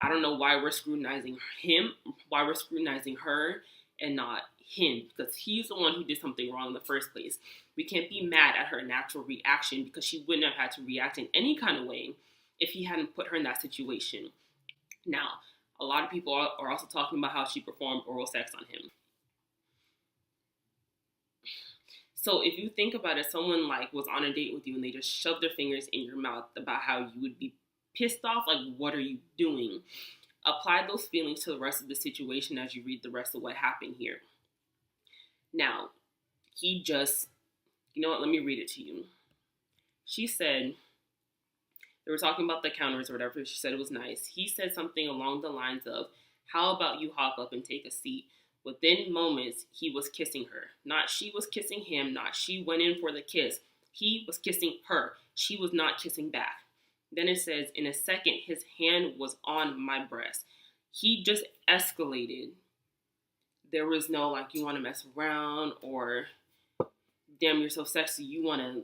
I don't know why we're scrutinizing her and not him, because he's the one who did something wrong in the first place. We can't be mad at her natural reaction, because she wouldn't have had to react in any kind of way if he hadn't put her in that situation. Now, a lot of people are also talking about how she performed oral sex on him. So if you think about it, someone like was on a date with you and they just shoved their fingers in your mouth about how you would be pissed off, like, what are you doing? Apply those feelings to the rest of the situation as you read the rest of what happened here. Now, he just, you know what, let me read it to you. She said, they were talking about the counters or whatever. She said it was nice. He said something along the lines of, how about you hop up and take a seat? Within moments, he was kissing her. Not she was kissing him, not she went in for the kiss. He was kissing her. She was not kissing back. Then it says, in a second, his hand was on my breast. He just escalated. There was no, like, you want to mess around, or damn, you're so sexy, you want to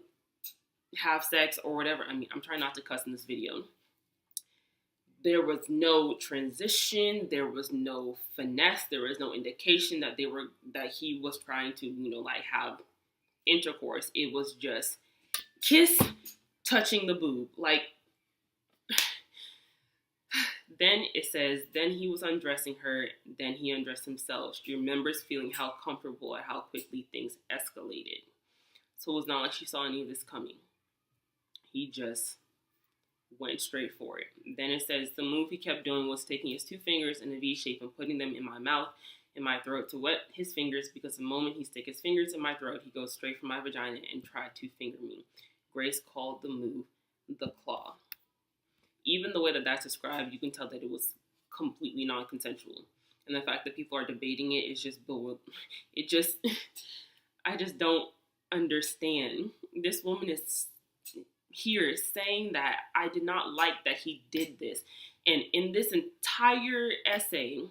have sex, or whatever. I mean, I'm trying not to cuss in this video. There was no transition. There was no finesse. There was no indication that he was trying to, like, have intercourse. It was just kiss, touching the boob. Like, then it says, then he was undressing her. Then he undressed himself. She remembers feeling how comfortable and how quickly things escalated. So it was not like she saw any of this coming. He just went straight for it. Then it says, the move he kept doing was taking his two fingers in a V shape and putting them in my mouth, in my throat, to wet his fingers, because the moment he stick his fingers in my throat, he goes straight for my vagina and tried to finger me. Grace called the move the claw. Even the way that that's described, you can tell that it was completely non-consensual. And the fact that people are debating it is just I just don't understand. This woman is here saying that I did not like that he did this. And in this entire essay,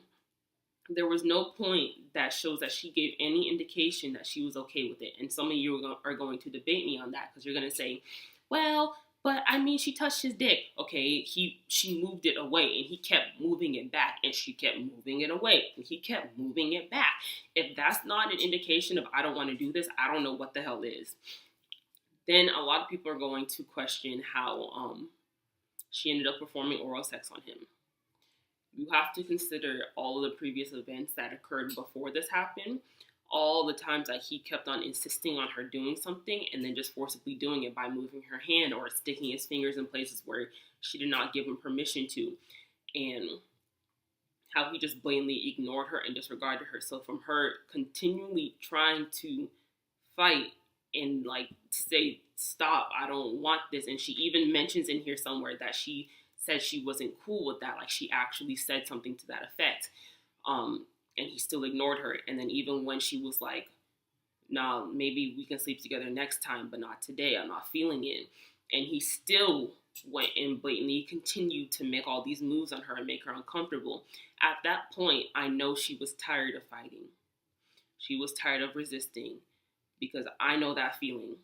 there was no point that shows that she gave any indication that she was okay with it. And some of you are going to debate me on that, because you're going to say, well, but I mean, she touched his dick. Okay, she moved it away, and he kept moving it back, and she kept moving it away, and he kept moving it back. If that's not an indication of I don't want to do this, I don't know what the hell is. Then a lot of people are going to question how she ended up performing oral sex on him. You have to consider all of the previous events that occurred before this happened, all the times that he kept on insisting on her doing something and then just forcibly doing it by moving her hand or sticking his fingers in places where she did not give him permission to, and how he just blatantly ignored her and disregarded her. So from her continually trying to fight and like say, stop, I don't want this. And she even mentions in here somewhere that she said she wasn't cool with that. Like, she actually said something to that effect. And he still ignored her. And then even when she was like, nah, maybe we can sleep together next time, but not today, I'm not feeling it. And he still went and blatantly continued to make all these moves on her and make her uncomfortable. At that point, I know she was tired of fighting. She was tired of resisting, because I know that feeling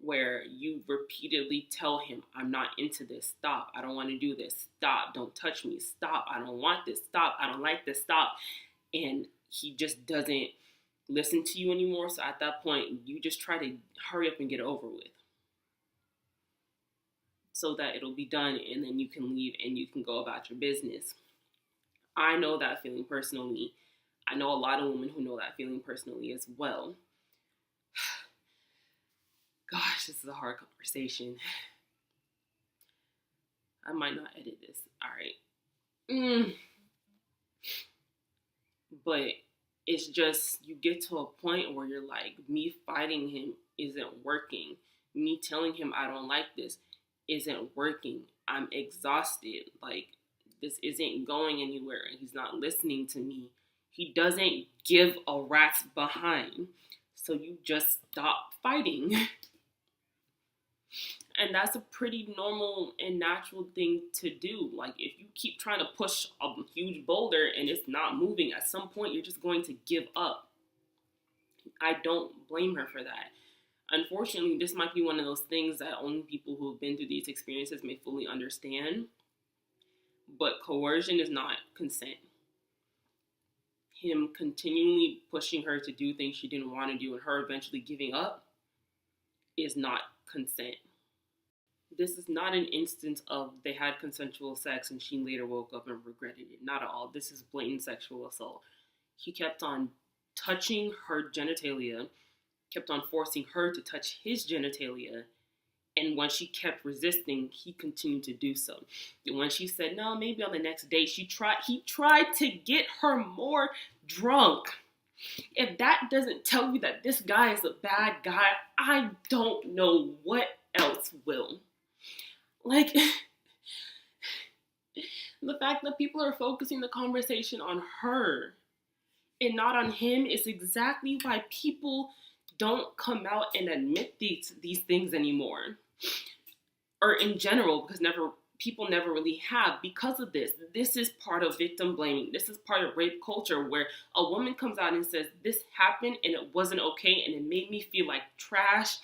where you repeatedly tell him, I'm not into this, stop, I don't want to do this, stop, don't touch me, stop, I don't want this, stop, I don't like this, stop. And he just doesn't listen to you anymore. So at that point, you just try to hurry up and get it over with, so that it'll be done, and then you can leave and you can go about your business. I know that feeling personally. I know a lot of women who know that feeling personally as well. Gosh, this is a hard conversation. I might not edit this. All right. But it's just, you get to a point where you're like, me fighting him isn't working. Me telling him I don't like this isn't working. I'm exhausted. Like, this isn't going anywhere. He's not listening to me. He doesn't give a rat's behind. So you just stop fighting. And that's a pretty normal and natural thing to do. Like, if you keep trying to push a huge boulder and it's not moving, at some point you're just going to give up. I don't blame her for that. Unfortunately, this might be one of those things that only people who have been through these experiences may fully understand. But coercion is not consent. Him continually pushing her to do things she didn't want to do and her eventually giving up is not consent. This is not an instance of they had consensual sex and she later woke up and regretted it. Not at all. This is blatant sexual assault. He kept on touching her genitalia, kept on forcing her to touch his genitalia, and when she kept resisting, he continued to do so. And when she said, no, maybe on the next day, he tried to get her more drunk. If that doesn't tell you that this guy is a bad guy, I don't know what else will. Like, the fact that people are focusing the conversation on her and not on him is exactly why people don't come out and admit these things anymore. Or in general, because people never really have because of this. This is part of victim blaming. This is part of rape culture where a woman comes out and says, this happened and it wasn't okay and it made me feel like trash.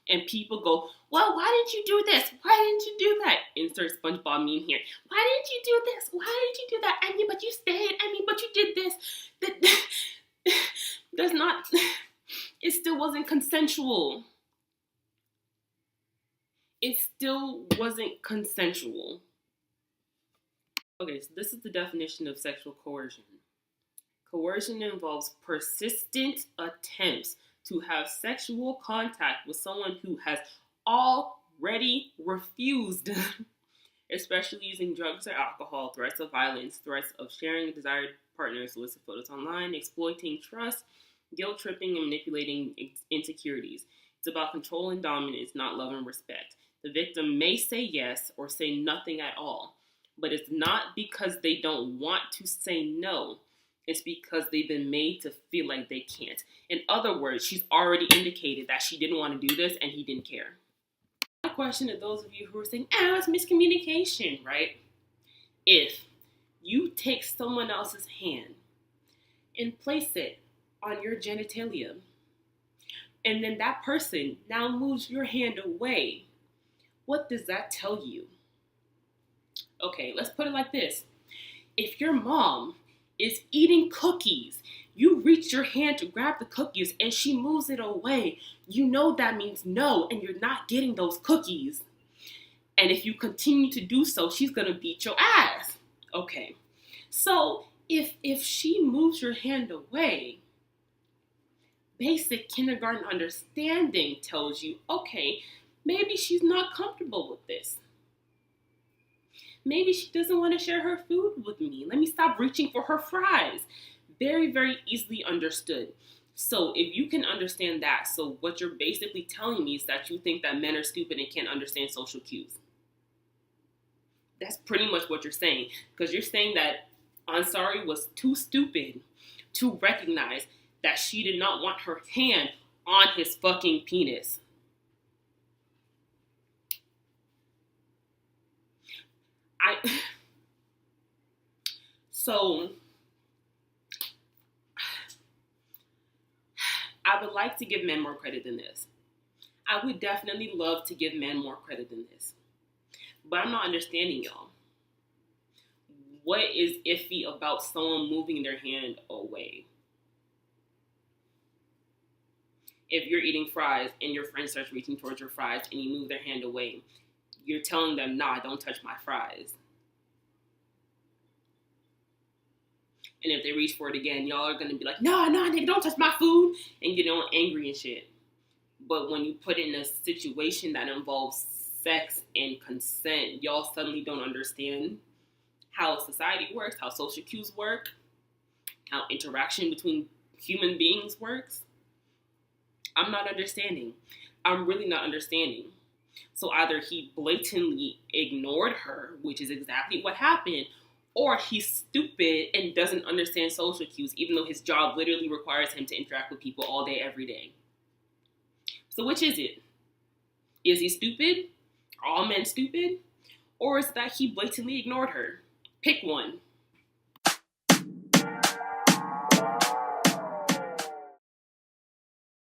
And people go, well, why didn't you do this? Why didn't you do that? Insert SpongeBob meme here. Why didn't you do this? Why didn't you do that? I mean, but you stayed. I mean, but you did this. That's not, it still wasn't consensual. It still wasn't consensual. Okay, so this is the definition of sexual coercion. Coercion involves persistent attempts to have sexual contact with someone who has already refused, especially using drugs or alcohol, threats of violence, threats of sharing a desired partner, solicit photos online, exploiting trust, guilt-tripping, and manipulating insecurities. It's about control and dominance, not love and respect. The victim may say yes or say nothing at all, but it's not because they don't want to say no. It's because they've been made to feel like they can't. In other words, she's already indicated that she didn't want to do this and he didn't care. My question to those of you who are saying, it's miscommunication, right? If you take someone else's hand and place it on your genitalia, and then that person now moves your hand away, what does that tell you? Okay, let's put it like this. If your mom is eating cookies, you reach your hand to grab the cookies and she moves it away, you know that means no, and you're not getting those cookies. And if you continue to do so, she's gonna beat your ass. Okay, so if she moves your hand away, basic kindergarten understanding tells you, okay, maybe she's not comfortable with this. Maybe she doesn't want to share her food with me. Let me stop reaching for her fries. Very, very easily understood. So if you can understand that, so what you're basically telling me is that you think that men are stupid and can't understand social cues. That's pretty much what you're saying. Because you're saying that Ansari was too stupid to recognize that she did not want her hand on his fucking penis. So I would like to give men more credit than this. I would definitely love to give men more credit than this. But I'm not understanding y'all. What is iffy about someone moving their hand away? If you're eating fries and your friend starts reaching towards your fries and you move their hand away, you're telling them, nah, don't touch my fries. And if they reach for it again, y'all are going to be like, no, nigga, don't touch my food. And get all angry and shit. But when you put it in a situation that involves sex and consent, y'all suddenly don't understand how society works, how social cues work, how interaction between human beings works. I'm not understanding. I'm really not understanding. So either he blatantly ignored her, which is exactly what happened, or he's stupid and doesn't understand social cues, even though his job literally requires him to interact with people all day, every day. So which is it? Is he stupid? Are all men stupid? Or is it that he blatantly ignored her? Pick one.